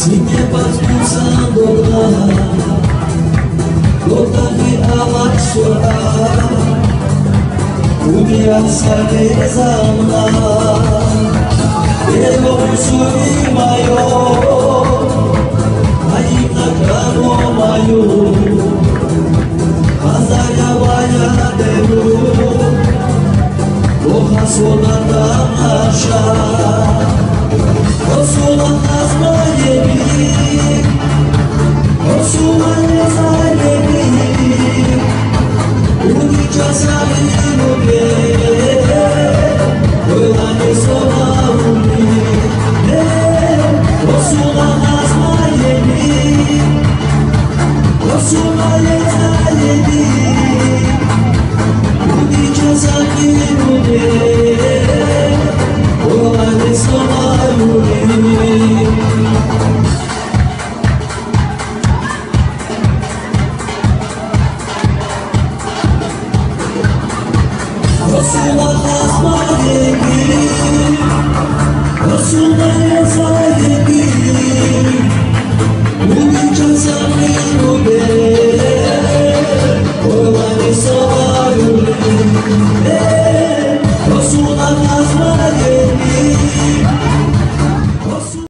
Si me vas cruzando toda mi alma chorar, podia saber amar, pero um sonho maior, ainda claro maior, mas a yawaia deu, porra sola da marcha. Osulanaz mayebi, osulanaz mayebi, unicha sabido be, olane sola uni, osulanaz mayebi, osulanaz mayebi, unicha sabido be, olane sola uni. Osulanaz mayebi, osulanaz mayebi, unicha sabido be, olane sola uni.